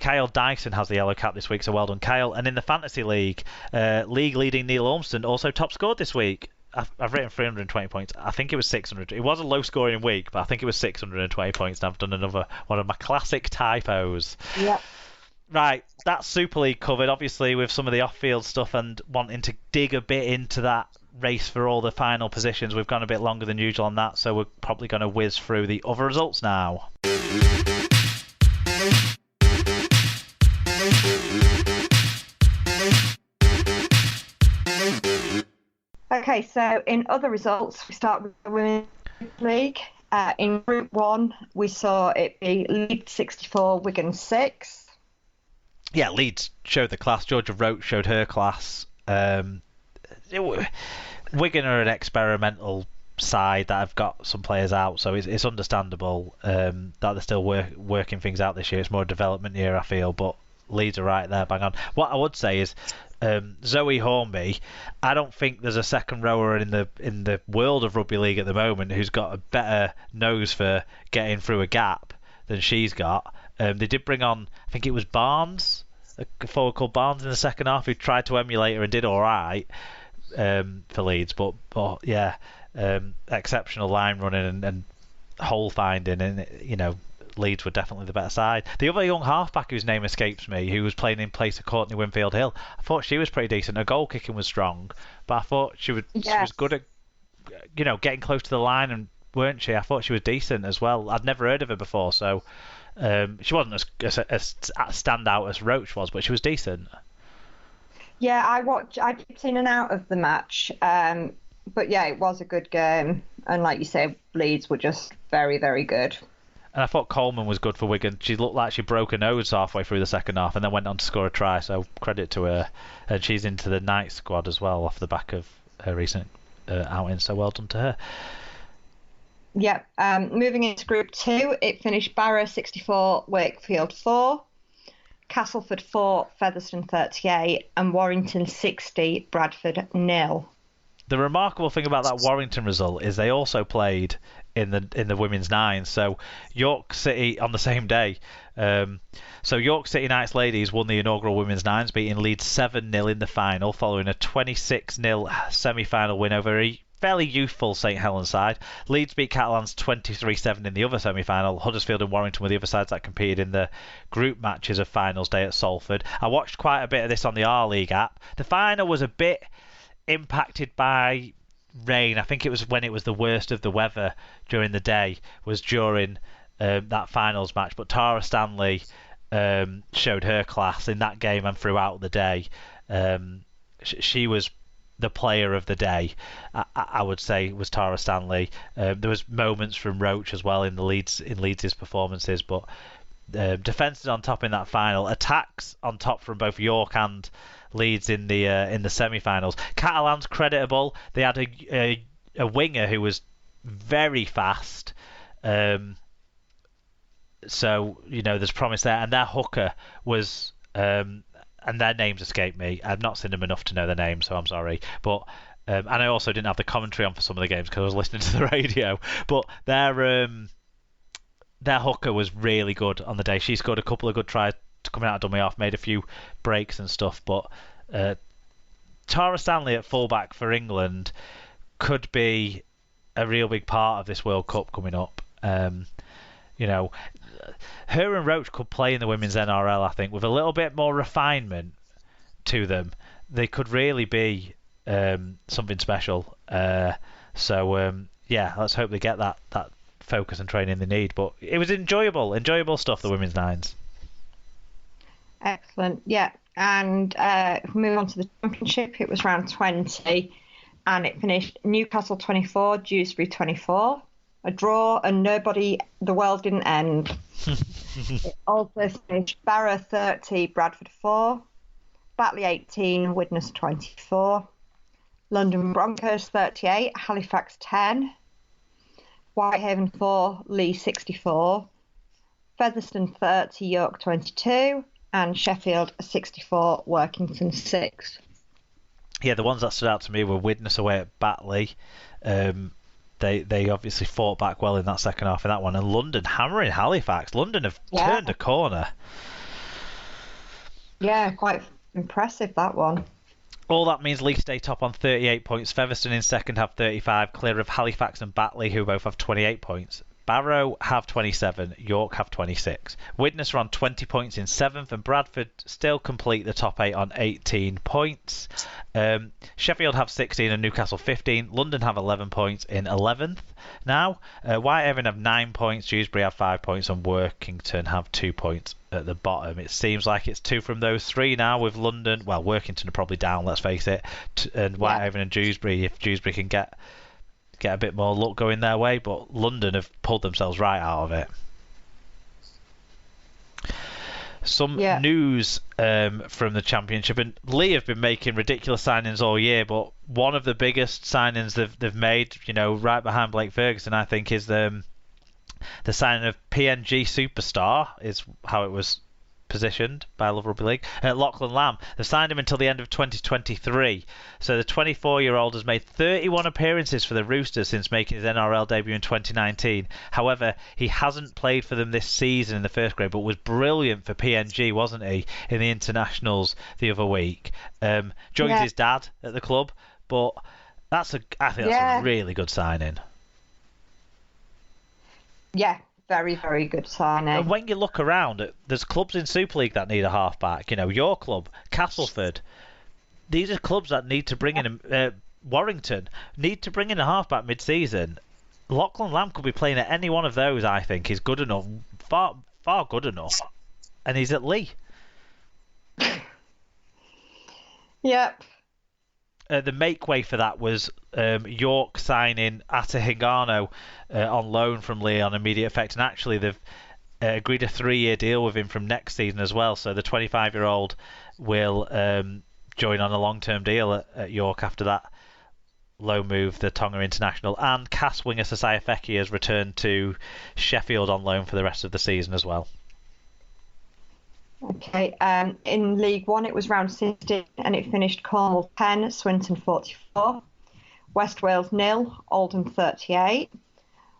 Kyle Dyson has the yellow cap this week, so well done, Kyle. And in the fantasy league, league leading Neil Ormston also top scored this week. I've written 320 points. I think it was 600. It was a low scoring week, but I think it was 620 points. And I've done another one of my classic typos. Yep. Right, that's Super League covered, obviously, with some of the off-field stuff and wanting to dig a bit into that race for all the final positions. We've gone a bit longer than usual on that, so we're probably going to whiz through the other results now. Okay, so in other results, we start with the Women's League. In Group 1, we saw it be Leeds 64, Wigan 6. Yeah, Leeds showed the class. Georgia Roach showed her class. Wigan are an experimental side that have got some players out, so it's understandable that they're still working things out this year. It's more a development year, I feel, but Leeds are right there, bang on. What I would say is Zoe Hornby, I don't think there's a second rower in the world of rugby league at the moment who's got a better nose for getting through a gap than she's got. They did bring on, I think it was Barnes, a forward called Barnes in the second half, who tried to emulate her and did all right for Leeds. But yeah, exceptional line running and hole finding, and Leeds were definitely the better side. The other young halfback whose name escapes me, who was playing in place of Courtney Winfield Hill, I thought she was pretty decent. Her goal kicking was strong, but I thought she was good at getting close to the line, and weren't she? I thought she was decent as well. I'd never heard of her before, so. She wasn't as standout as Roach was, but she was decent. Yeah, I dipped in and out of the match, but yeah, it was a good game. And like you say, Leeds were just very, very good. And I thought Coleman was good for Wigan. She looked like she broke her nose halfway through the second half and then went on to score a try, so credit to her. And she's into the night squad as well off the back of her recent outing, so well done to her. Yep. Moving into Group 2, it finished Barrow 64, Wakefield 4, Castleford 4, Featherstone 38, and Warrington 60, Bradford 0. The remarkable thing about that Warrington result is they also played in the women's nines. So York City on the same day. So York City Knights ladies won the inaugural women's nines, beating Leeds 7-0 in the final, following a 26-0 semi-final win over a fairly youthful St Helens side. Leeds beat Catalans 23-7 in the other semi-final. Huddersfield and Warrington were the other sides that competed in the group matches of finals day at Salford. I watched quite a bit of this on the R-League app. The final was a bit impacted by rain. I think it was when it was the worst of the weather during the day, was during that finals match. But Tara Stanley showed her class in that game and throughout the day. She was the player of the day, I would say, was Tara Stanley. There was moments from Roach as well in Leeds' performances, but defences on top in that final, attacks on top from both York and Leeds in the semi-finals. Catalans creditable. They had a winger who was very fast, so there's promise there, and their hooker was. And their names escape me. I've not seen them enough to know their names, so I'm sorry. But and I also didn't have the commentary on for some of the games because I was listening to the radio. But their hooker was really good on the day. She scored a couple of good tries coming out of dummy off, made a few breaks and stuff. But Tara Stanley at fullback for England could be a real big part of this World Cup coming up. Her and Roach could play in the women's NRL, I think, with a little bit more refinement to them. They could really be something special. So let's hope they get that focus and training they need. But it was enjoyable stuff, the women's nines. Excellent, yeah. And if we move on to the championship, it was round 20, and it finished Newcastle 24, Dewsbury 24. A draw, and the world didn't end. It also finished Barrow 30, Bradford 4, Batley 18, Widnes 24, London Broncos 38, Halifax 10, Whitehaven 4, Leigh 64, Featherstone 30, York 22, and Sheffield 64, Workington 6. Yeah, the ones that stood out to me were Widnes away at Batley. They obviously fought back well in that second half of that one, and London hammering Halifax. London have turned a corner. Yeah, quite impressive, that one. All that means Leigh stay top on 38 points. Featherstone in second have 35, clear of Halifax and Batley, who both have 28 points. Barrow have 27, York have 26. Widnes are on 20 points in 7th, and Bradford still complete the top 8 on 18 points. Sheffield have 16 and Newcastle 15. London have 11 points in 11th now. Whitehaven have 9 points, Dewsbury have 5 points, and Workington have 2 points at the bottom. It seems like it's 2 from those 3 now, with London, well, Workington are probably down, let's face it, and Whitehaven and Dewsbury, if Dewsbury can get a bit more luck going their way, but London have pulled themselves right out of it. Some news from the Championship, and Leigh have been making ridiculous signings all year, but one of the biggest signings they've made, right behind Blake Ferguson, I think, is the signing of PNG superstar, is how it was positioned by Love Rugby League. Lachlan Lamb. They've signed him until the end of 2023. So the 24-year-old has made 31 appearances for the Roosters since making his NRL debut in 2019. However, he hasn't played for them this season in the first grade, but was brilliant for PNG, wasn't he, in the internationals the other week. Joins his dad at the club, but I think that's a really good signing. Yeah. Very, very good signing. And when you look around, there's clubs in Super League that need a halfback. Your club, Castleford. These are clubs that need to bring in Warrington need to bring in a halfback mid-season. Lachlan Lamb could be playing at any one of those. I think he's good enough, far good enough, and he's at Leigh. Yep. The make way for that was York signing Ata Hingano on loan from Leigh on immediate effect, and actually they've agreed a 3-year deal with him from next season as well. So the 25-year-old will join on a long-term deal at York after that loan move, the Tonga International. And Cass winger Sasaya Feki has returned to Sheffield on loan for the rest of the season as well. Okay, in League One it was round 16 and it finished Cornwall 10, Swinton 44, West Wales 0, Oldham 38,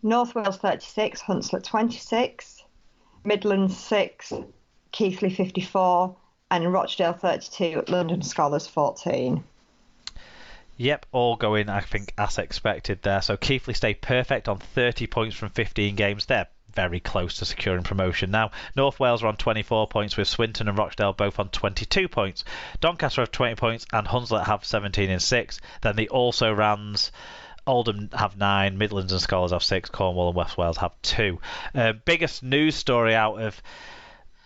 North Wales 36, Hunslet 26, Midlands 6, Keighley 54, and Rochdale 32, London Scholars 14. Yep, all going, I think, as expected there. So Keighley stay perfect on 30 points from 15 games. They're very close to securing promotion now. North Wales are on 24 points, with Swinton and Rochdale both on 22 points. Doncaster have 20 points and Hunslet have 17 and 6. Then the also-rans, Oldham have 9, Midlands and Scholars have 6, Cornwall and West Wales have 2. Biggest news story out of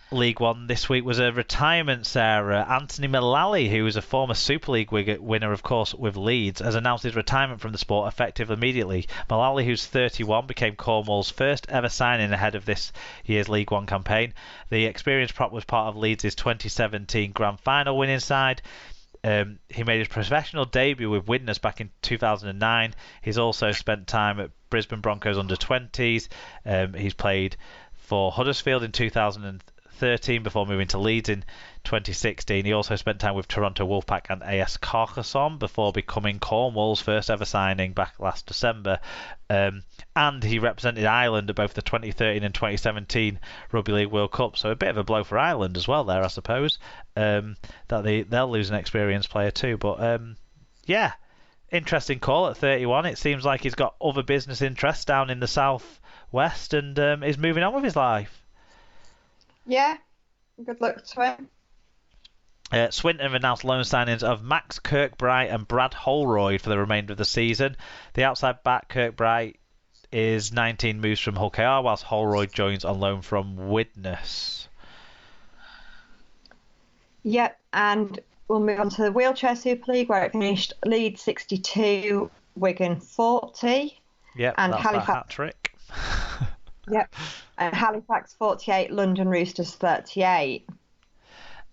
League One this week was a retirement, Sarah. Anthony Mullally, who was a former Super League winner, of course, with Leeds, has announced his retirement from the sport effective immediately. Mullally, who's 31, became Cornwall's first ever signing ahead of this year's League One campaign. The experienced prop was part of Leeds' 2017 Grand Final winning side. He made his professional debut with Widnes back in 2009. He's also spent time at Brisbane Broncos under-20s. He's played for Huddersfield in 2013 before moving to Leeds in 2016. He also spent time with Toronto Wolfpack and AS Carcassonne before becoming Cornwall's first ever signing back last December. And he represented Ireland at both the 2013 and 2017 Rugby League World Cup. So a bit of a blow for Ireland as well there, I suppose. That they'll lose an experienced player too. But yeah, interesting call at 31. It seems like he's got other business interests down in the south west and is moving on with his life. Yeah, good luck to him. Swinton have announced loan signings of Max Kirkbride and Brad Holroyd for the remainder of the season. The outside back, Kirkbride, is 19 moves from Hull KR, whilst Holroyd joins on loan from Widnes. Yep, and we'll move on to the Wheelchair Super League, where it finished Leeds 62, Wigan 40. Yep, and that's Halifax, that hat trick. Yep, and Halifax 48, London Roosters 38.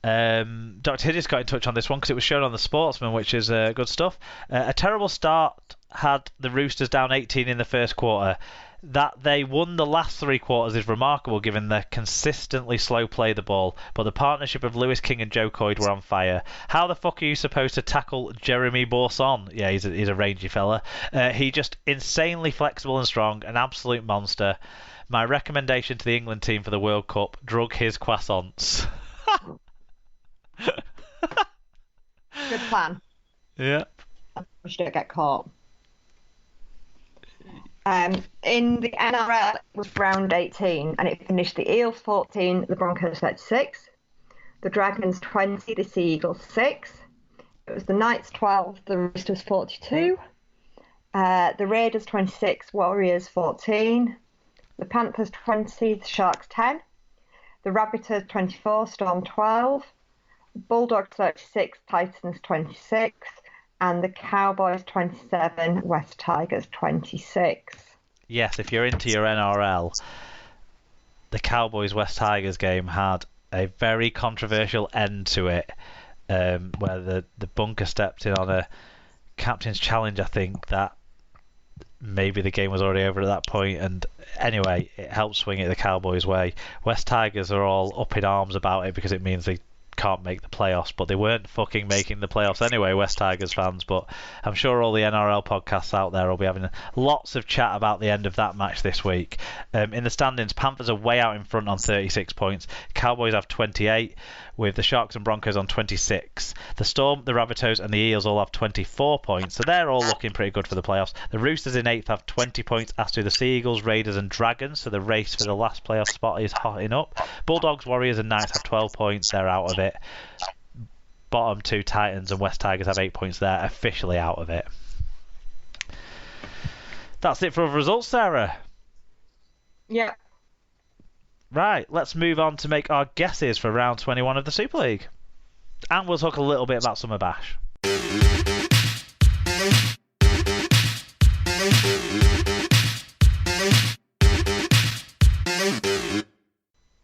Dr. Hiddis got in touch on this one because it was shown on the Sportsman, which is good stuff. A terrible start had the Roosters down 18 in the first quarter. That they won the last 3 quarters is remarkable given their consistently slow play the ball, but the partnership of Lewis King and Joe Coyd were on fire. How the fuck are you supposed to tackle Jeremy Borson? Yeah, he's a rangy fella. He just insanely flexible and strong, an absolute monster. My recommendation to the England team for the World Cup, drug his croissants. plan. Yeah. You don't get caught. In the NRL, it was round 18, and it finished the Eels 14, the Broncos 36, the Dragons 20, the Sea Eagles 6. It was the Knights 12, the Roosters 42, the Raiders 26, Warriors 14, the Panthers 20, the Sharks 10, the Rabbitohs 24, Storm 12, Bulldogs 36, Titans 26, and the Cowboys 27, West Tigers 26. Yes, if you're into your NRL, the Cowboys-West Tigers game had a very controversial end to it, where the bunker stepped in on a captain's challenge, I think, that maybe the game was already over at that point, and anyway, it helped swing it the Cowboys' way. West Tigers are all up in arms about it because it means they can't make the playoffs, but they weren't fucking making the playoffs anyway, West Tigers fans. But I'm sure all the NRL podcasts out there will be having lots of chat about the end of that match this week. In the standings, Panthers are way out in front on 36 points. Cowboys have 28, with the Sharks and Broncos on 26. The Storm, the Rabbitohs and the Eels all have 24 points, so they're all looking pretty good for the playoffs. The Roosters in 8th have 20 points, as do the Sea Eagles, Raiders and Dragons, so the race for the last playoff spot is hotting up. Bulldogs, Warriors and Knights have 12 points, they're out of it. Bottom two, Titans and West Tigers have 8 points, they're officially out of it. That's it for the results, Sarah. Yeah. Right, let's move on to make our guesses for round 21 of the Super League. And we'll talk a little bit about Summer Bash.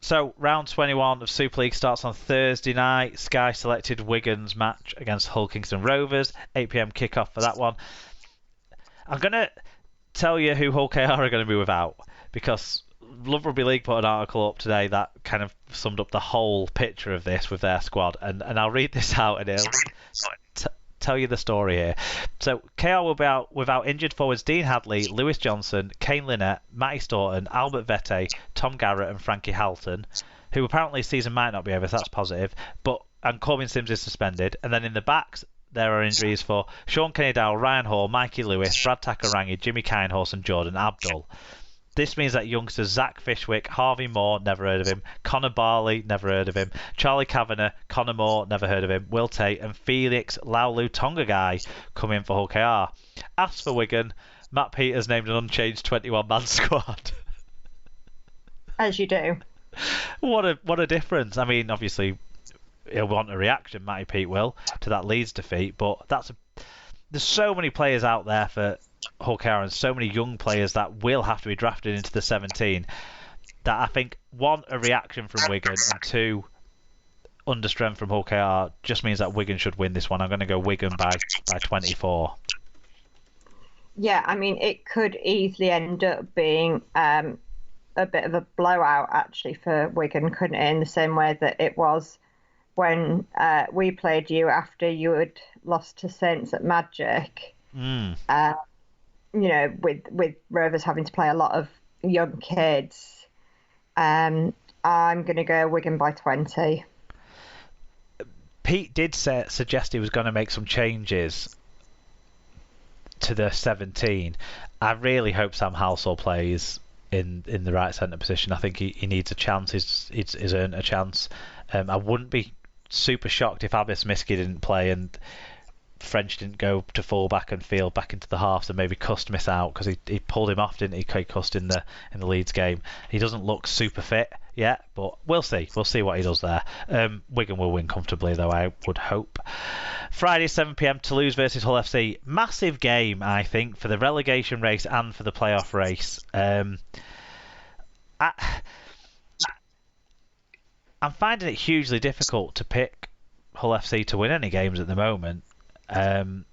So, round 21 of Super League starts on Thursday night. Sky selected Wigan's match against Hull Kingston Rovers. 8 p.m. kickoff for that one. I'm going to tell you who Hull KR are going to be without, because Love Rugby League put an article up today that kind of summed up the whole picture of this with their squad, and I'll read this out and it'll tell you the story here. So KR will be out without injured forwards Dean Hadley, Lewis Johnson, Kane Lynette, Matty Staunton, Albert Vette, Tom Garrett and Frankie Halton, who apparently season might not be over, so that's positive, and Corbin Sims is suspended. And then in the backs there are injuries for Sean Kenny-Dowell, Ryan Hall, Mikey Lewis, Brad Takarangi, Jimmy Kinehorse and Jordan Abdul. This means that youngsters Zach Fishwick, Harvey Moore, never heard of him, Connor Barley, never heard of him, Charlie Kavanagh, Connor Moore, never heard of him, Will Tate and Felix Laulu Tongagai come in for Hull KR. As for Wigan, Matt Peters named an unchanged 21-man squad. As you do. What a difference. I mean, obviously, he'll want a reaction, Matty Pete will, to that Leeds defeat, but there's so many players out there for Hull KR and so many young players that will have to be drafted into the 17 that I think, one, a reaction from Wigan, and two, understrength from Hull KR just means that Wigan should win this one. I'm going to go Wigan by 24. Yeah, I mean, it could easily end up being a bit of a blowout, actually, for Wigan, couldn't it? In the same way that it was when we played you after you had lost to Saints at Magic. You know, with Rovers having to play a lot of young kids. I'm going to go Wigan by 20. Pete did suggest he was going to make some changes to the 17. I really hope Sam Halsall plays in the right centre position. I think he needs a chance. He's earned a chance. I wouldn't be super shocked if Abis Miski didn't play and French didn't go to full back and Field back into the halves, and maybe Cust miss out because he pulled him off, didn't he? Cust in the Leeds game. He doesn't look super fit yet, but we'll see what he does there. Wigan will win comfortably though, I would hope. Friday 7 p.m. Toulouse versus Hull FC. Massive game, I think, for the relegation race and for the playoff race. I'm finding it hugely difficult to pick Hull FC to win any games at the moment. On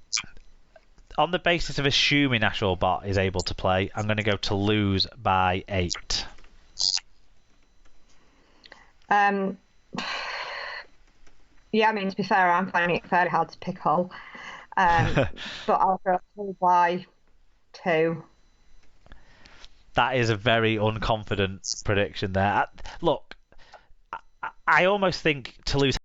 the basis of assuming Ashwell Bott is able to play, I'm going to go Toulouse by 8. Yeah, I mean, to be fair, I'm finding it fairly hard to pick Hull. But I'll go Hull by 2. That is a very unconfident prediction there. Look, I almost think Toulouse